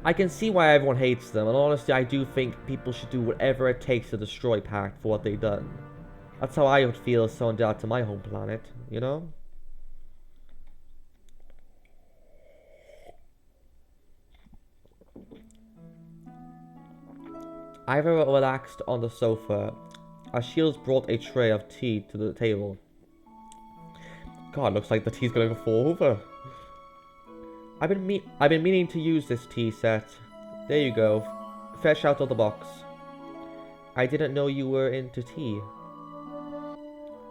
I can see why everyone hates them, and honestly I do think people should do whatever it takes to destroy Pact for what they've done. That's how I would feel if someone did that to my home planet, you know? Ivor relaxed on the sofa as Shields brought a tray of tea to the table. God, looks like the tea's gonna fall over. I've been meaning to use this tea set. There you go, fresh out of the box. I didn't know you were into tea.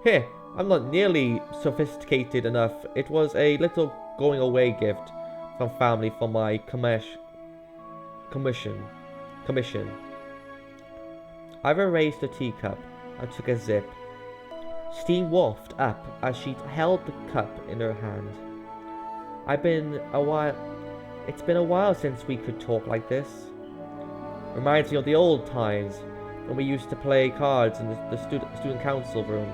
Heh, I'm not nearly sophisticated enough. It was a little going away gift from family for my commission. Ivor raised the teacup and took a sip. Steam wafted up as she held the cup in her hand. It's been a while since we could talk like this. Reminds me of the old times when we used to play cards in the student council room.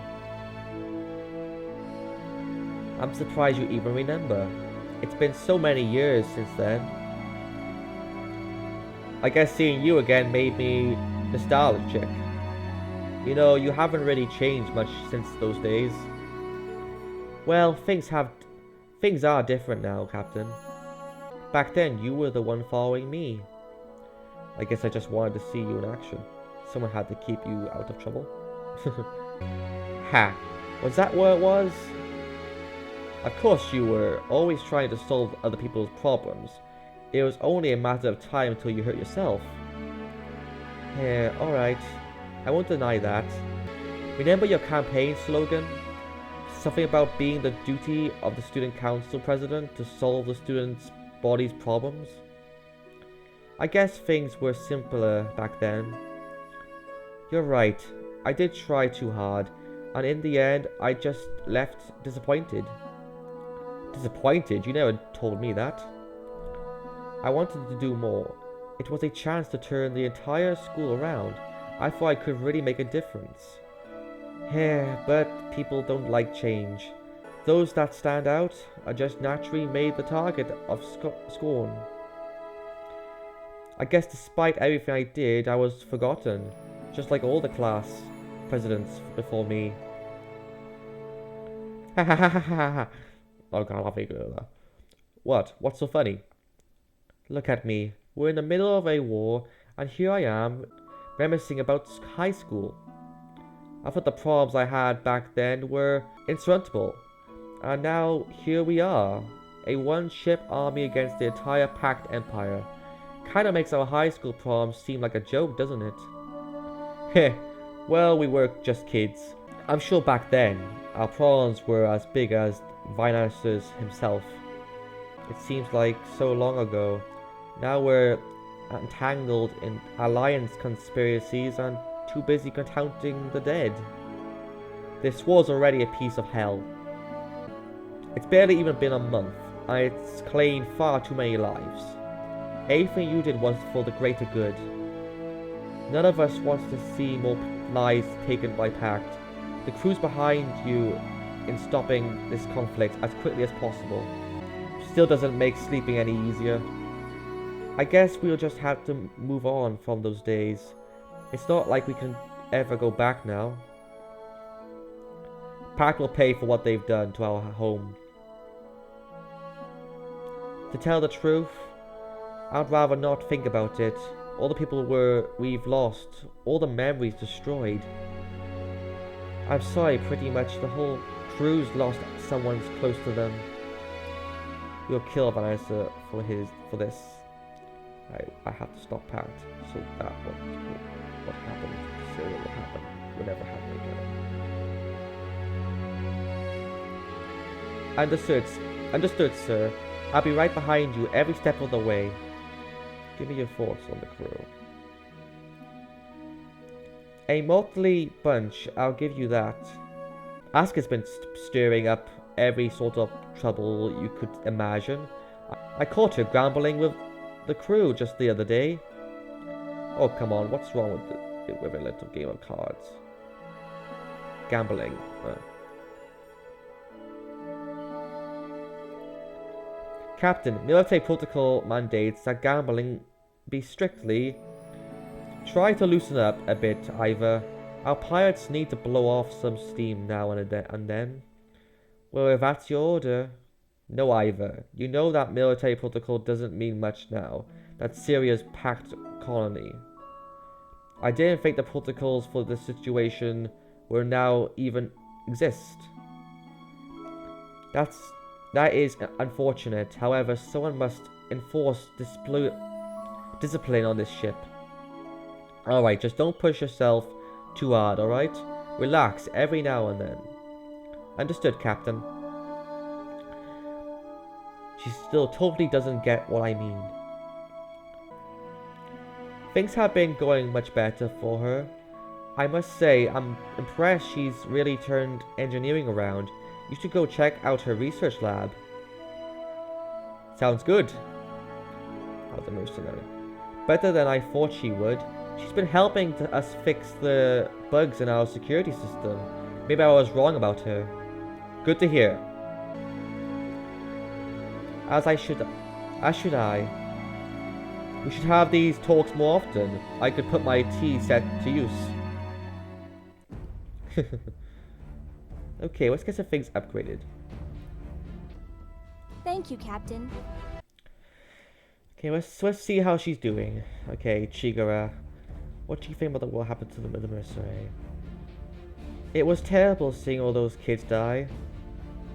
I'm surprised you even remember. It's been so many years since then. I guess seeing you again made me nostalgic. You know, you haven't really changed much since those days. Well, things are different now, Captain. Back then, you were the one following me. I guess I just wanted to see you in action. Someone had to keep you out of trouble. Ha! Was that what it was? Of course you were, always trying to solve other people's problems. It was only a matter of time until you hurt yourself. Yeah, alright. I won't deny that. Remember your campaign slogan? Something about being the duty of the student council president to solve the students' body's problems? I guess things were simpler back then. You're right, I did try too hard, and in the end I just left disappointed. Disappointed? You never told me that. I wanted to do more. It was a chance to turn the entire school around. I thought I could really make a difference. Yeah, but people don't like change. Those that stand out are just naturally made the target of scorn. I guess despite everything I did, I was forgotten, just like all the class presidents before me. Ha ha ha ha ha. Oh god, I'll figure that. What? What's so funny? Look at me. We're in the middle of a war, and here I am, reminiscing about high school. I thought the problems I had back then were insurmountable, and now here we are, a one-ship army against the entire Pact Empire. Kinda makes our high school problems seem like a joke, doesn't it? Heh, well, we were just kids. I'm sure back then, our problems were as big as Vinus himself. It seems like so long ago. Now we're entangled in alliance conspiracies and too busy counting the dead. This war's already a piece of hell. It's barely even been a month, and it's claimed far too many lives. Everything you did was for the greater good. None of us wants to see more lives taken by Pact. The crew's behind you in stopping this conflict as quickly as possible. Still doesn't make sleeping any easier. I guess we'll just have to move on from those days. It's not like we can ever go back now. Pact will pay for what they've done to our home. To tell the truth, I'd rather not think about it. All the people we've lost, all the memories destroyed. I'm sorry, pretty much the whole crew's lost someone close to them. We'll kill Vanessa for this. I have to stop Pact, so that what happened to Syria will happen. Will never happen again. Understood, sir. I'll be right behind you every step of the way. Give me your thoughts on the crew. A motley bunch, I'll give you that. Asuka's been stirring up every sort of trouble you could imagine. I caught her gambling with the crew just the other day. Oh, come on, what's wrong with a little game of cards? Gambling. Captain, military protocol mandates that gambling be strictly. Try to loosen up a bit, Ivor. Our pirates need to blow off some steam now and then. Well, if that's your order. No, Ivor. You know that military protocol doesn't mean much now. That's Syria's packed colony. I didn't think the protocols for this situation were now even exist. That is unfortunate. However, someone must enforce discipline on this ship. Alright, just don't push yourself too hard, alright? Relax every now and then. Understood, Captain. She still totally doesn't get what I mean. Things have been going much better for her. I must say, I'm impressed she's really turned engineering around. You should go check out her research lab. Sounds good. How's the mercenary? Better than I thought she would. She's been helping us fix the bugs in our security system. Maybe I was wrong about her. Good to hear. As should I. We should have these talks more often. I could put my tea set to use. Okay, let's get some things upgraded. Thank you, Captain. Okay, let's see how she's doing. Okay, Chigara. What do you think about what happened to the mercenary? It was terrible seeing all those kids die.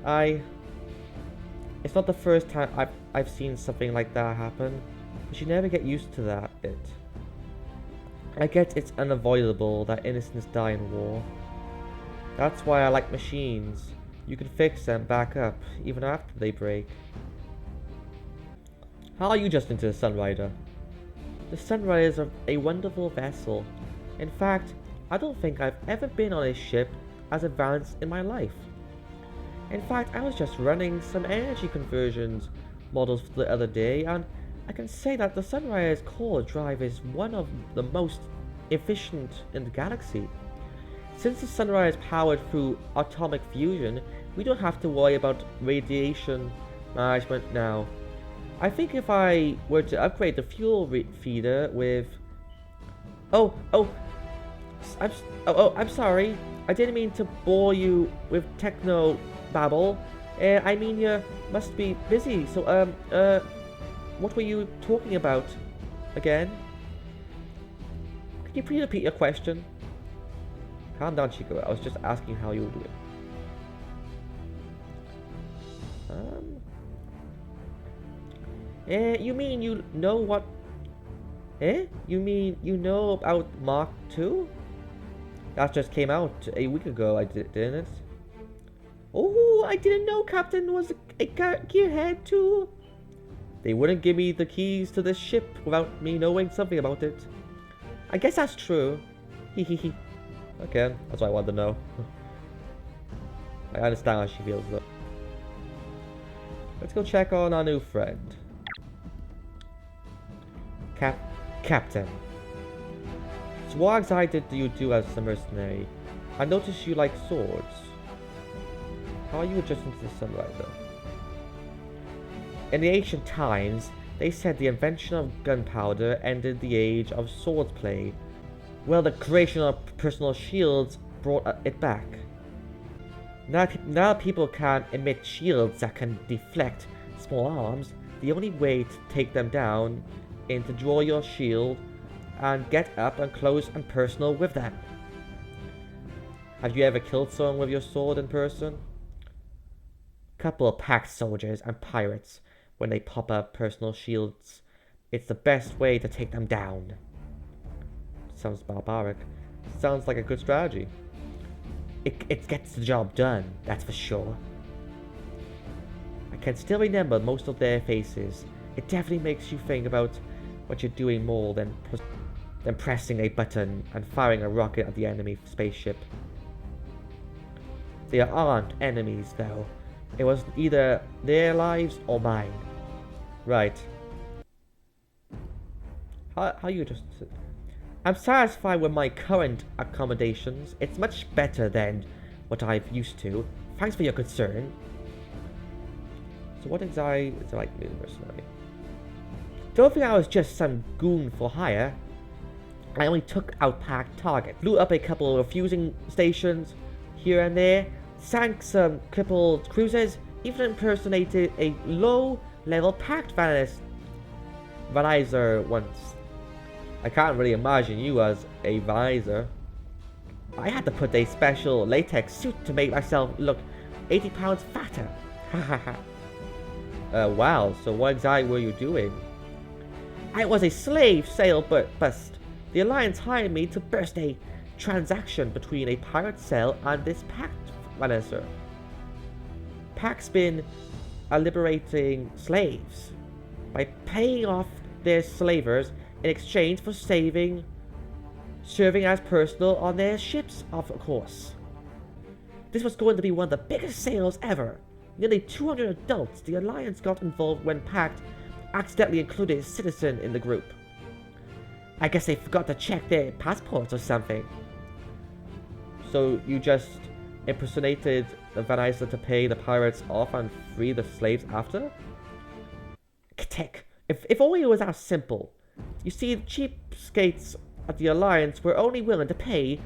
It's not the first time I've seen something like that happen. But you never get used to that bit. I get it's unavoidable that innocents die in war. That's why I like machines. You can fix them back up, even after they break. How are you just into the Sunrider? The Sunrider is a wonderful vessel. In fact, I don't think I've ever been on a ship as advanced in my life. In fact, I was just running some energy conversions models the other day, and I can say that the Sunrider's core drive is one of the most efficient in the galaxy. Since the Sunrider is powered through atomic fusion, we don't have to worry about radiation management now. I think if I were to upgrade the fuel feeder with... I'm sorry. I didn't mean to bore you with techno babble. I mean, you must be busy. So, what were you talking about again? Can you please repeat your question? Calm down, Chico. I was just asking how you were doing. You mean you know what? You mean you know about Mark II? That just came out a week ago, didn't it? Oh, I didn't know Captain was a gearhead too. They wouldn't give me the keys to this ship without me knowing something about it. I guess that's true. Hehehe. Okay, that's what I wanted to know. I understand how she feels though. Let's go check on our new friend. Captain. So what exactly do you do as a mercenary? I noticed you like swords. How are you adjusting to the Sunrider? In the ancient times, they said the invention of gunpowder ended the age of swordplay. Well, the creation of personal shields brought it back. Now people can emit shields that can deflect small arms. The only way to take them down is to draw your shield and get up and close and personal with them. Have you ever killed someone with your sword in person? Couple of packed soldiers and pirates, when they pop up personal shields, it's the best way to take them down. Sounds barbaric. Sounds like a good strategy. It gets the job done, that's for sure. I can still remember most of their faces. It definitely makes you think about what you're doing more than pressing a button and firing a rocket at the enemy spaceship. They aren't enemies though. It was either their lives or mine. Right. How you just... I'm satisfied with my current accommodations. It's much better than what I've used to. Thanks for your concern. So what exactly is it like being a mercenary? Don't think I was just some goon for hire. I only took out packed targets, blew up a couple of fusing stations here and there, sank some crippled cruisers, even impersonated a low-level packed Vanizer once. I can't really imagine you as a Vanizer. I had to put a special latex suit to make myself look 80 pounds fatter. Wow, so what exactly were you doing? I was a slave sale bust. The Alliance hired me to burst a transaction between a pirate cell and this Pact Vanizer. Pact's been liberating slaves by paying off their slavers in exchange for serving as personal on their ships, of course. This was going to be one of the biggest sales ever. Nearly 200 adults. The Alliance got involved when Pact accidentally included a citizen in the group. I guess they forgot to check their passports or something. So you just impersonated the Vanizer to pay the pirates off and free the slaves after? Tech. If only it was that simple. You see, the cheapskates at the Alliance were only willing to pay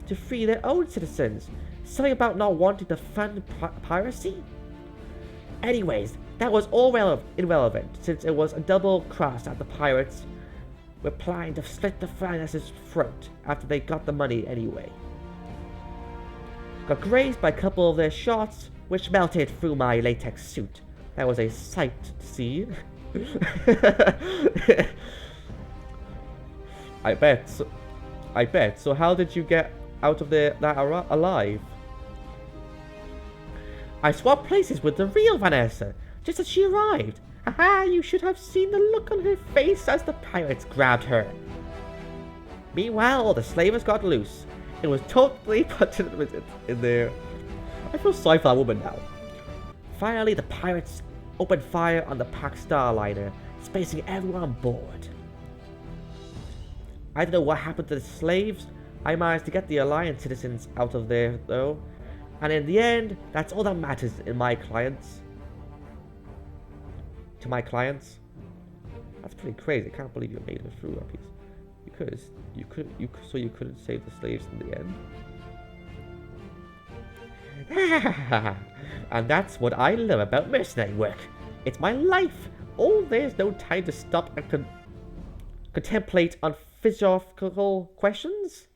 to free their own citizens. Something about not wanting to fund piracy? Anyways, that was all irrelevant, since it was a double cross that the pirates were planning to slit the Vanize's throat after they got the money anyway. Got grazed by a couple of their shots, which melted through my latex suit. That was a sight to see. I bet. So how did you get out of that alive? I swapped places with the real Vanessa, just as she arrived. Haha, you should have seen the look on her face as the pirates grabbed her. Meanwhile, the slavers got loose. It was totally put in there. I feel sorry for that woman now. Finally, the pirates opened fire on the Pact Starliner, spacing everyone on board. I don't know what happened to the slaves. I managed to get the Alliance citizens out of there, though. And in the end, that's all that matters to my clients. That's pretty crazy. I can't believe you made it through that piece. So you couldn't save the slaves in the end. And that's what I love about mercenary work. It's my life. Oh, there's no time to stop and contemplate on philosophical questions.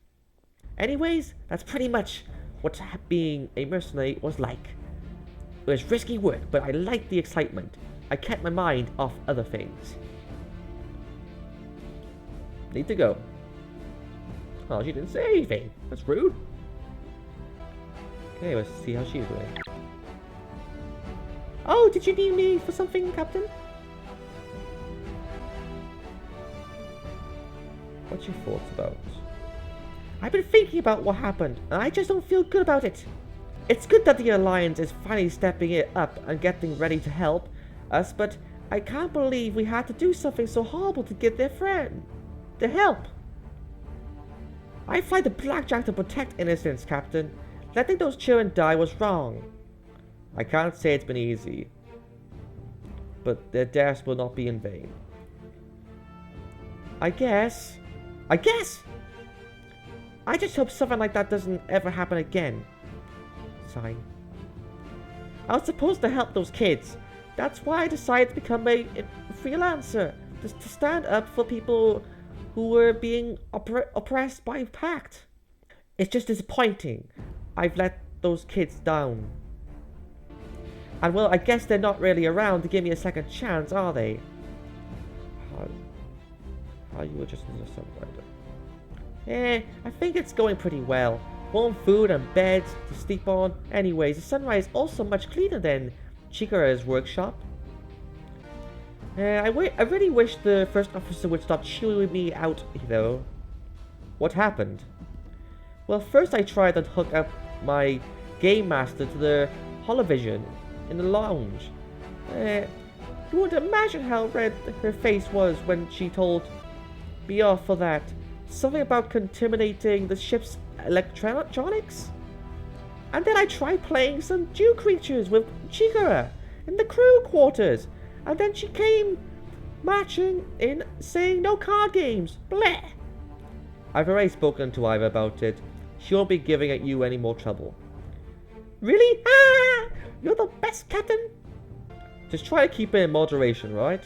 Anyways, that's pretty much what being a mercenary was like. It was risky work, but I liked the excitement. I kept my mind off other things. Need to go. Oh, she didn't say anything. That's rude. Okay, let's see how she's doing. Oh, did you need me for something, Captain? What's your thoughts about? I've been thinking about what happened, and I just don't feel good about it. It's good that the Alliance is finally stepping it up and getting ready to help us, but I can't believe we had to do something so horrible to give their friend the help. I fly the Blackjack to protect innocents, Captain. Letting those children die was wrong. I can't say it's been easy, but their deaths will not be in vain. I guess. I just hope something like that doesn't ever happen again. Sign. I was supposed to help those kids. That's why I decided to become a freelancer. To stand up for people who were being oppressed by Pact. It's just disappointing. I've let those kids down. And well, I guess they're not really around to give me a second chance, are they? How you were just in the Sunrider. I think it's going pretty well. Warm food and beds to sleep on. Anyways, the Sunrider is also much cleaner than Chikara's workshop. I really wish the first officer would stop chewing me out, though. What happened? Well, first I tried to hook up my Game Master to the holovision in the lounge. You would imagine how red her face was when she told me off for that. Something about contaminating the ship's electronics? And then I tried playing some Jew creatures with Chikara, in the crew quarters, and then she came marching in saying no card games. Bleh! I've already spoken to Ivor about it. She won't be giving you any more trouble. Really? Ah! You're the best, Captain! Just try to keep it in moderation, right?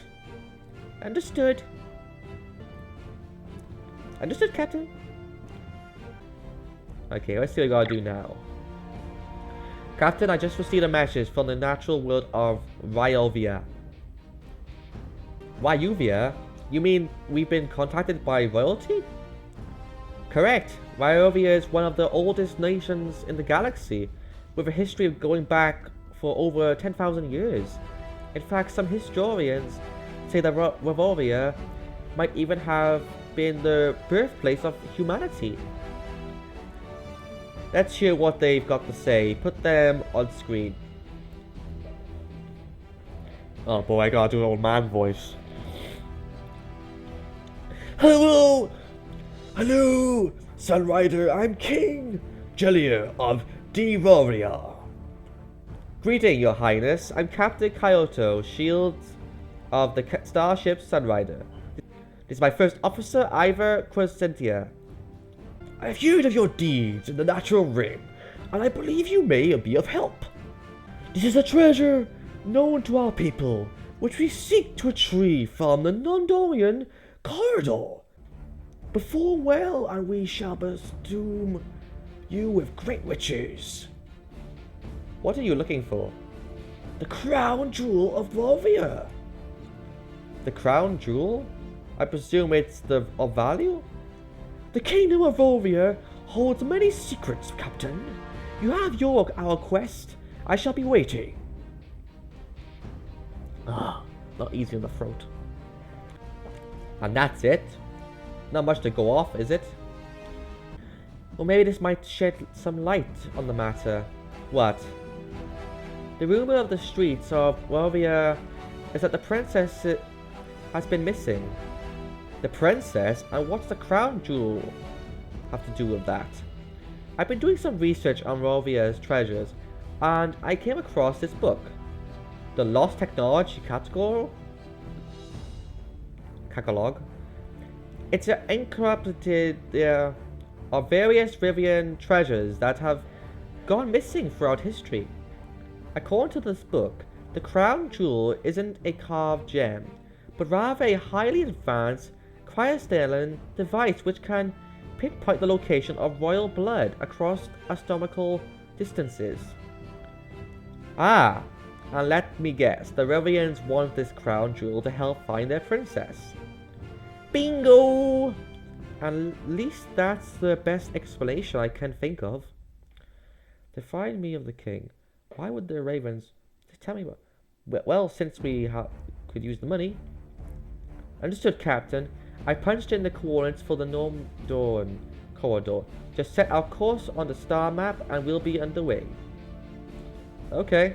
Understood. Understood, Captain. Okay, let's see what we gotta do now. Captain, I just received a message from the natural world of Ryovia. Ryuvia? You mean we've been contacted by royalty? Correct. Ryovia is one of the oldest nations in the galaxy, with a history of going back for over 10,000 years. In fact, some historians say that Ryovia might even have been the birthplace of humanity. Let's hear what they've got to say. Put them on screen. Oh boy, I gotta do an old man voice. Hello! Hello! Sunrider, I'm King Jaylor of Devoria. Greeting, Your Highness. I'm Captain Kyoto, Shields of the starship Sunrider. This is my first officer, Ivor Crescentia. I have heard of your deeds in the natural realm, and I believe you may be of help. This is a treasure known to our people, which we seek to retrieve from the Nondorian corridor. Before well, and we shall bestow you with great riches. What are you looking for? The crown jewel of Rovia. The crown jewel? I presume it's of value? The kingdom of Rovia holds many secrets, Captain. You have our quest. I shall be waiting. Ah, not easy on the throat. And that's it? Not much to go off, is it? Well, maybe this might shed some light on the matter. What? The rumor of the streets of Rovia is that the princess has been missing. The princess? And what's the crown jewel have to do with that? I've been doing some research on Rovia's treasures, and I came across this book. The Lost Technology Catalog? It's an encyclopedia of various Rivian treasures that have gone missing throughout history. According to this book, the crown jewel isn't a carved gem, but rather a highly advanced crystalline device which can pinpoint the location of royal blood across astronomical distances. Ah, and let me guess, the Rivians want this crown jewel to help find their princess. Bingo! At least that's the best explanation I can think of. To find me of the king. Why would the ravens tell me what? Well, since we could use the money. Understood, Captain. I punched in the coordinates for the Nondorian corridor. Just set our course on the star map and we'll be underway. Okay.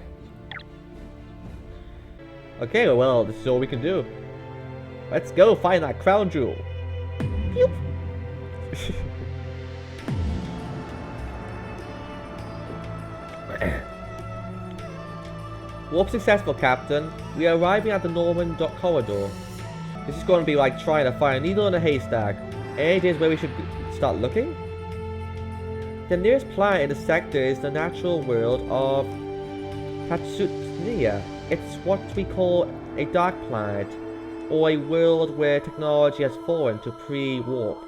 Okay, well, this is all we can do. Let's go find that crown jewel. Pew. Warp successful, Captain. We are arriving at the Norman corridor. This is going to be like trying to find a needle in a haystack. Any ideas where we should start looking? The nearest planet in the sector is the natural world of Tatsutsuya. It's what we call a dark planet, or a world where technology has fallen to pre-warp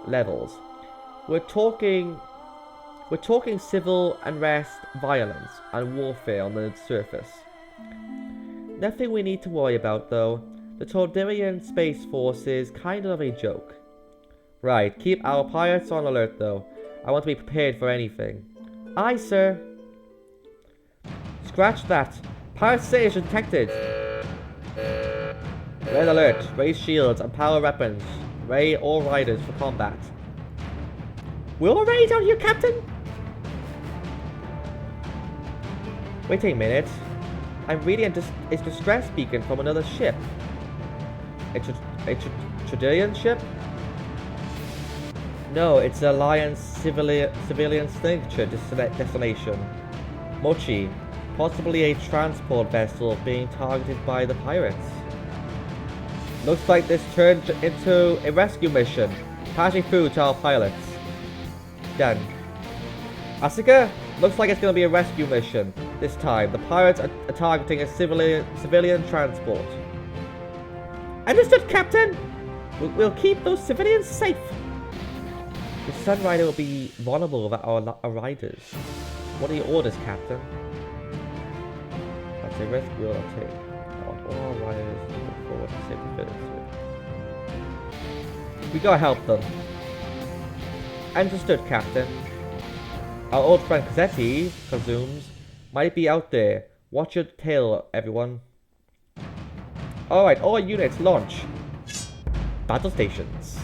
levels. We're talking civil unrest, violence, and warfare on the surface. Nothing we need to worry about, though. The Tordarian Space Force is kind of a joke. Right, keep our pilots on alert, though. I want to be prepared for anything. Aye, sir. Scratch that. Pirate station detected. Red alert. Raise shields and power weapons. Ray all riders for combat. We're all ready down here, Captain. Wait a minute. I'm reading a distress beacon from another ship. A Tordarian ship? No, it's an Alliance civilian signature destination. Mochi. Possibly a transport vessel being targeted by the pirates. Looks like this turned into a rescue mission. Passing through to our pilots. Done. Asuka, looks like it's going to be a rescue mission. This time, the pirates are targeting a civilian transport. Understood, Captain! We'll keep those civilians safe. The Sunrider will be vulnerable without our riders. What are your orders, Captain? That's a risk we'll take. All our riders move forward to save the village. We gotta help them. Understood, Captain. Our old friend Cossetti, presumes, might be out there. Watch your tail, everyone. Alright, all units launch. Battle stations.